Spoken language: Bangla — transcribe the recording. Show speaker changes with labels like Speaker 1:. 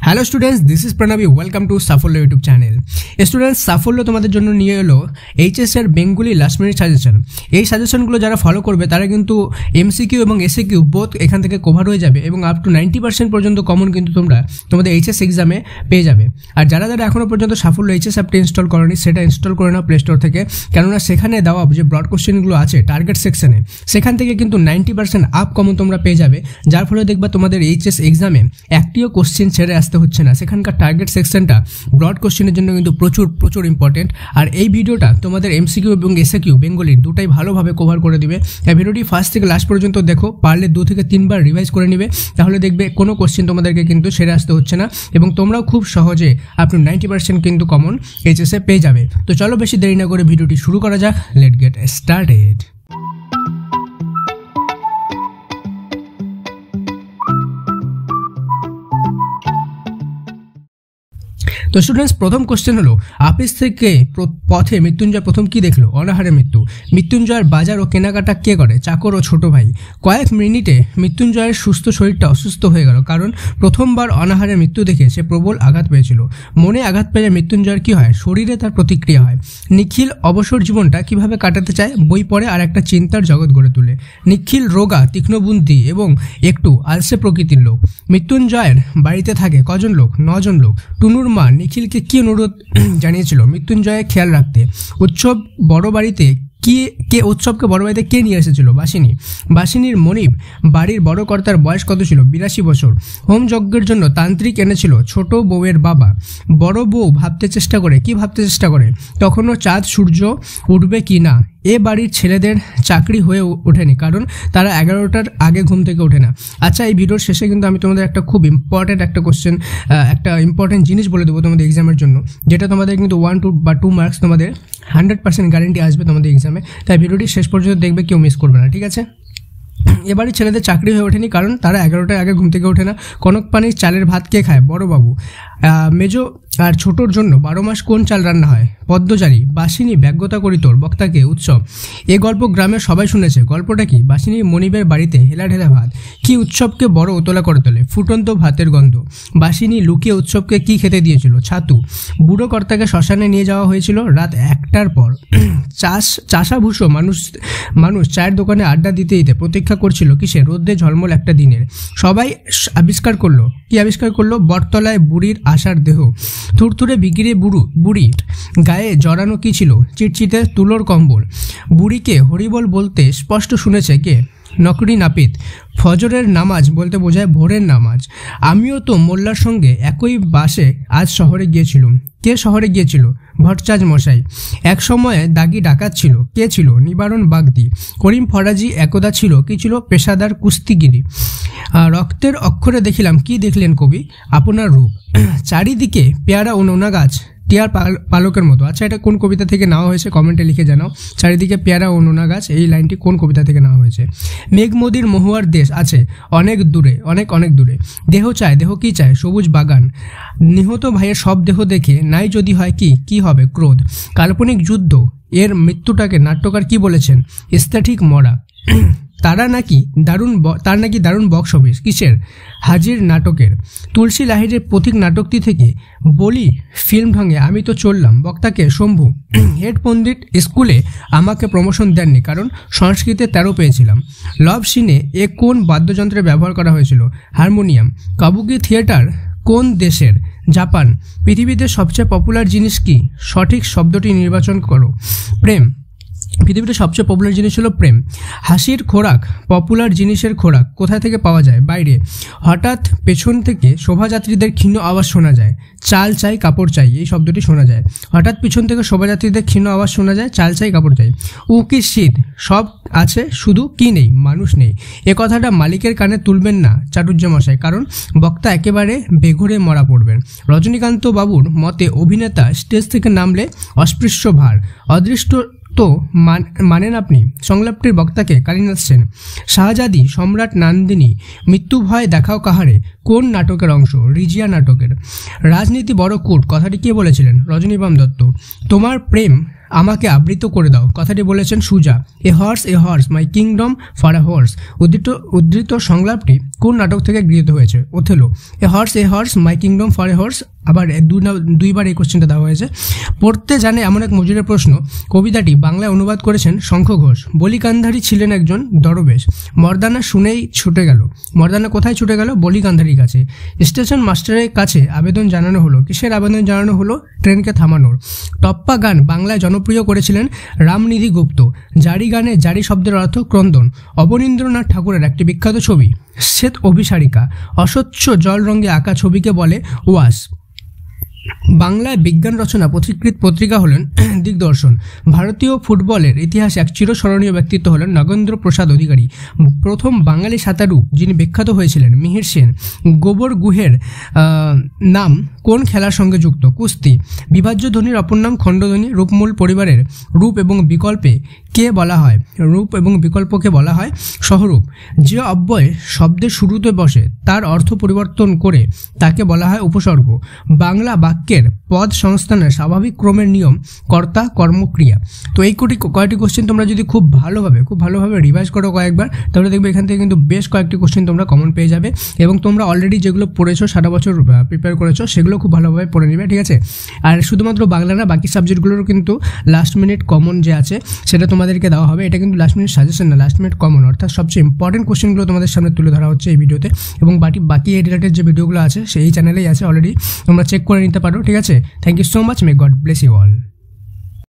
Speaker 1: Hello students, this is Pranavi. Welcome to Saphalya YouTube channel. Students, Saphalya তোমাদের জন্য নিয়ে এলো এইচএস এর বেঙ্গলি লাস্ট মিনিট সাজেশন। এই সাজেশনগুলো যারা ফলো করবে তারা কিন্তু এমসিকিউ এবং এসএকিউ বোথ এখান থেকে কভার হয়ে যাবে এবং আপ টু 90% পর্যন্ত কমন কিন্তু তোমরা তোমাদের এইচএস এক্সামে পেয়ে যাবে। আর যারা যারা এখনও পর্যন্ত সাফল্য এইচএস অ্যাপটি ইনস্টল করেনি সেটা ইনস্টল করে নাও প্লে স্টোর থেকে, কেননা সেখানে দেওয়া যে ব্রড কোশ্চেনগুলো আছে টার্গেট সেকশনে, সেখান থেকে কিন্তু 90% আপ কমন তোমরা পেয়ে যাবে। যার ফলে দেখবা তোমাদের এইচএস এক্সামে একটিও কোশ্চেন ছেড়ে আসতে হচ্ছে না। সেখানকার টার্গেট সেকশনটা ব্রড কোশ্চেনের জন্য কিন্তু প্রচুর ইম্পর্টেন্ট। আর এই ভিডিওটা তোমাদের এমসিকিউ এবং এসএকিউ বেঙ্গলির দুটাই ভালোভাবে কভার করে দিবে। এই ভিডিওটি ফার্স্ট থেকে লাস্ট পর্যন্ত দেখো, পারলে 2 থেকে 3 বার রিভাইজ করে নিবে, তাহলে দেখবে কোনো কোশ্চেন তোমাদেরকে কিন্তু ছেড়ে আসতে হচ্ছে না এবং তোমরাও খুব সহজে আপনি 90% কিন্তু কমন এইচএসে পেয়ে যাবে। তো চলো বেশি দেরি না করে ভিডিওটি শুরু করা যাক। Late get started. তো স্টুডেন্টস, প্রথম কোশ্চেন হলো, আপিস থেকে পথে মৃত্যুঞ্জয় প্রথম কি দেখলো? অনাহারে মৃত্যু। মৃত্যুঞ্জয়ের বাজার ও কেনাকাটা কে করে? চাকর ও ছোট ভাই। কয়েক মিনিটে মৃত্যুঞ্জয়ের সুস্থ শরীরটা অসুস্থ হয়ে গেল, কারণ প্রথমবার অনাহারে মৃত্যু দেখে সে প্রবল আঘাত পেয়েছিল। মনে আঘাত পেলে মৃত্যুঞ্জয়ের কি হয়? শরীরে তার প্রতিক্রিয়া হয়। নিখিল অবসর জীবনটা কিভাবে কাটাতে চায়? বই পড়ে আর একটা চিন্তার জগৎ গড়ে তোলে। নিখিল রোগা, তীক্ষ্ণবুদ্ধি এবং একটু আলসে প্রকৃতির লোক। মৃত্যুঞ্জয়ের বাড়িতে থাকে কজন লোক? 9 জন লোক। টুনুর মা নিখিলকে কি অনুরোধ জানিয়েছিল? মৃত্যুঞ্জয়ের খেয়াল রাখতে। উৎসবকে বড় বাড়িতে কে নিয়ে এসেছিল? বাসিনীর মনিব বাড়ির বড় কর্তার বয়স কত ছিল? 82 বছর। হোম যজ্ঞের জন্য তান্ত্রিক এনেছিল ছোট বউয়ের বাবা। বড় বউ ভাবতে চেষ্টা করে তখনও চাঁদ সূর্য উঠবে কি না। এ বাড়ির ছেলেদের চাকরি হয়ে ওঠেনি, কারণ তারা 11টার আগে ঘুম থেকে ওঠে না। আচ্ছা, এই ভিডিওর শেষে কিন্তু আমি তোমাদের একটা খুব ইম্পর্টেন্ট একটা কোশ্চেন, একটা ইম্পর্টেন্ট জিনিস বলে দেবো তোমাদের এক্সামের জন্য, যেটা তোমাদের কিন্তু 1 বা 2 মার্কস তোমাদের 100% গ্যারেন্টি আসবে তোমাদের এক্সামে। তাই ভিডিওটি শেষ পর্যন্ত দেখবে, কেউ মিস করবে না, ঠিক আছে? এবারে ছেলেদের চাকরি হয়ে ওঠেনি, কারণ তারা 11টার আগে ঘুম থেকে ওঠে না। কনক পানির চালের ভাত কে খায়? বড়বাবু। মেজো আর ছোটোর জন্য 12 মাস কোন চাল রান্না হয়? পদ্মচারী। বাসিনী ব্যগ্যতা করি তোর বক্তাকে উৎসব। এ গল্প গ্রামের সবাই শুনেছে। গল্পটা কি? বাসিনী মনিবের বাড়িতে হেলা ঢেলা ভাত। কি উৎসবকে বড় উতলা করে তোলে? ফুটন্ত ভাতের গন্ধ। বাসিনী লুকিয়ে উৎসবকে কি খেতে দিয়েছিল? ছাতু। বুড়ো কর্তাকে শ্মশানে নিয়ে যাওয়া হয়েছিল রাত 1টার পর। চাষাভূষো মানুষ চায়ের দোকানে আড্ডা দিতে প্রতীক্ষা করছিল কিসে? রোদ্রে ঝলমল একটা দিনের। সবাই আবিষ্কার করলো। কি আবিষ্কার করলো? বটতলায় বুড়ির আশার দেহ। থুরথুরে বিগড়ে বুড়ি গায়ে জড়ানো কি ছিল? চিটচিটে তুলোর কম্বল। বুড়িকে হরিবল বলতে স্পষ্ট শুনেছে কে? নকরি নাপিত। ফজরের নামাজ বলতে বোঝায় ভোরের নামাজ। আমিও তো মোল্লার সঙ্গে একই বাসে আজ শহরে গিয়েছিলুম। কে শহরে গিয়েছিল? ভট্টাচার্য মশাই। এক সময়ে দাগি ডাকাত ছিল। কে ছিল? নিবারণ বাগদি। করিম ফরাজি একদা ছিল কি ছিল? পেশাদার কুস্তিগিরি। রক্তের অক্ষরে দেখিলাম। কি দেখলেন কবি? আপনার রূপ। চারিদিকে পেয়ারা ও নোনা গাছ টিয়ার পালকের মতো। আচ্ছা, এটা কোন কবিতা থেকে নেওয়া হয়েছে কমেন্টে লিখে জানাও। চারিদিকে পেয়ারা ও নোনা গাছ, এই লাইনটি কোন কবিতা থেকে নেওয়া হয়েছে? মেঘমদির মহুয়ার দেশ আছে অনেক দূরে, অনেক দূরে। দেহ চায়, দেহ কি চায়? সবুজ বাগান। নিহত ভাইয়ের সব দেহ দেখে নাই যদি হয় কি হবে? ক্রোধ। কাল্পনিক যুদ্ধ এর মৃত্যুটাকে নাট্যকার কি বলেছেন? স্থির মরা। তার নাকি দারুণ বক্স অফিস। কিসের? হাজির নাটকের। তুলসী লাহিড়ির পথিক নাটকটি থেকে বলি ফিল্ম ঢঙে আমি তো চললাম। বক্তাকে শম্ভু। হেড পণ্ডিত স্কুলে আমাকে প্রমোশন দেননি, কারণ সংস্কৃতে 13 পেয়েছিলাম। লভ সিনে কোন বাদ্যযন্ত্রের ব্যবহার করা হয়েছিল? হারমোনিয়াম। কাবুকি থিয়েটার কোন দেশের? জাপান। পৃথিবীতে সবচেয়ে পপুলার জিনিস কি? সঠিক শব্দটি নির্বাচন করো। প্রেম। পৃথিবীতে সবচেয়ে পপুলার জিনিস হলো প্রেম। হাসির খোরাক। পপুলার জিনিসের খোরাক কোথা থেকে পাওয়া যায়? বাইরে। হঠাৎ পেছন থেকে শোভাযাত্রীদের ক্ষীণ আওয়াজ শোনা যায়। চাল চাই কাপড় চাই, এই শব্দটি শোনা যায়। হঠাৎ পিছন থেকে শোভাযাত্রীদের ক্ষীণ আওয়াজ শোনা যায়। চাল চাই কাপড় চাই। কি শীত? সব আছে, শুধু কি নেই? মানুষ নেই। এ কথাটা মালিকের কানে তুলবেন না চাটুর্যমশাই, কারণ বক্তা একেবারে বেঘরে মরা পড়বেন। রজনীকান্ত বাবুর মতে অভিনেতা স্টেজ থেকে নামলে অস্পৃশ্য ভার। অদৃষ্ট তো মানেন আপনি? সংলাপটির বক্তাকে কালীনাথ সেন। শাহজাদি সম্রাট নন্দিনী। মৃত্যু ভয় দেখাও কাহারে কোন নাটকের অংশ? রিজিয়া নাটকের। রাজনীতি বড় কূট কথাটি কে বলেছিলেন? রজনীবাম দত্ত। তোমার প্রেম আমাকে আবৃত করে দাও, কথাটি বলেছেন Shuja. A horse my kingdom for a horse উদ্ধৃত সংলাপটি কোন নাটক থেকে গৃহীত হয়েছে? Othello. A horse my kingdom for a horse, আবার দুইবার এই কোশ্চেনটা দেওয়া হয়েছে। পড়তে জানে এমন এক মজুরের প্রশ্ন কবিতাটি বাংলায় অনুবাদ করেছেন শঙ্খ ঘোষ। বলিকান্ধারী ছিলেন একজন দরবেশ। মর্দানা শুনেই ছুটে গেল। মর্দানা কোথায় ছুটে গেল? বলিকান্ধারীর কাছে। স্টেশন মাস্টারের কাছে আবেদন জানানো হলো। কিসের আবেদন জানানো হলো? ট্রেনকে থামানোর। টপ্পা গান বাংলায় জনপ্রিয় করেছিলেন রামনিধি গুপ্ত। জারি গানে জারি শব্দের অর্থ ক্রন্দন। অবনীন্দ্রনাথ ঠাকুরের একটি বিখ্যাত ছবি শ্বেত অভিসারিকা। অস্বচ্ছ জল রঙে আঁকা ছবিকে বলে ওয়াস। বাংলায় বিজ্ঞান রচনা পথিকৃৎ পত্রিকা হলেন দিগদর্শন। ভারতীয় ফুটবলের ইতিহাসে এক চিরস্মরণীয় ব্যক্তিত্ব হলেন নগেন্দ্র প্রসাদ অধিকারী। প্রথম বাঙালি সাঁতারু যিনি বিখ্যাত হয়েছিলেন মিহির সেন। গোবর গুহের নাম কোন খেলার সঙ্গে যুক্ত? কুস্তি। বিভাজ্য ধ্বনির অপর নাম খণ্ডধ্বনি। রূপমূল পরিবারের রূপ এবং বিকল্পে কে বলা হয়? রূপ এবং বিকল্পকে বলা হয় সহরূপ। যে অব্যয় শব্দের শুরুতে বসে তার অর্থ পরিবর্তন করে তাকে বলা হয় উপসর্গ। বাংলা বাক্যের পদ সংস্থানের স্বাভাবিক ক্রমের নিয়ম কর্তা কর্ম ক্রিয়া। তো এই কয়েকটি কোশ্চেন তোমরা যদি খুব ভালোভাবে রিভাইজ করো কয়েকবার, তাহলে দেখবে এখান থেকে কিন্তু বেশ কয়েকটি কোশ্চেন তোমরা কমন পেয়ে যাবে। এবং তোমরা অলরেডি যেগুলো পড়েছো সারা বছর প্রিপেয়ার করেছো সেগুলো খুব ভালোভাবে পড়ে নিবে, ঠিক আছে? আর শুধুমাত্র বাংলা না, বাকি সাবজেক্টগুলোরও কিন্তু লাস্ট মিনিট কমন যে আছে সেটা তোমাদেরকে দেওয়া হবে। এটা কিন্তু লাস্ট মিনিট সাজেশন না, লাস্ট মিনিট কমন, অর্থাৎ সবচেয়ে ইম্পর্টেন্ট কোশ্চেনগুলো তোমাদের সামনে তুলে ধরা হচ্ছে এই ভিডিওতে। এবং বাকি এই রিলেটেড যে ভিডিওগুলো আছে সেই চ্যানেলেই আছে, অলরেডি তোমরা চেক করে নিতে পারো, ঠিক আছে? Thank you so much, may God bless you all.